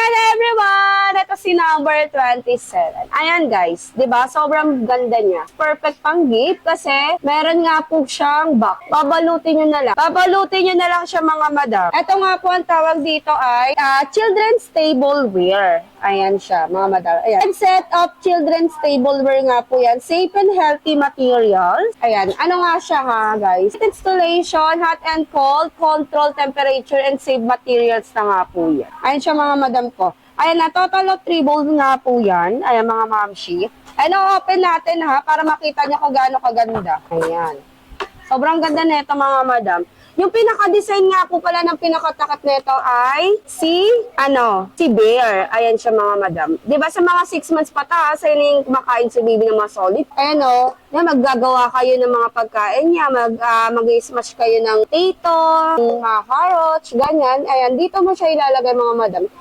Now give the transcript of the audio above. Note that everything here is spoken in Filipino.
Ayan everyone! Ito si number 27. Ayan guys, di ba? Sobrang ganda niya. Perfect pang gift kasi meron nga po siyang box. Babalutin nyo na lang. Babalutin nyo na lang siya mga madam. Ito nga po ang tawag dito ay children's tableware. Ayan siya mga madam. Ayan. Set of children's tableware nga po yan. Safe and healthy materials. Ayan. Ano nga siya ha guys? Installation, hot and cold, control temperature and safe materials na nga po yan. Ayan siya mga madam ko. Ayan na, total of 3 bowls nga po yan. Ayan mga mamshi. Ayan, open natin ha, para makita niyo kung gaano kaganda. Ayan. Sobrang ganda nito mga madam. Yung pinaka-design nga po pala ng pinakatakot nito ay si Bear. Ayan siya mga madam. Diba sa mga 6 months pataas, ayun yung kumakain si baby ng mga solid. Ayan o, maggagawa kayo ng mga pagkain niya, mag-smash kayo ng potato, mga carrots, ganyan. Ayan, dito mo siya ilalagay mga madam.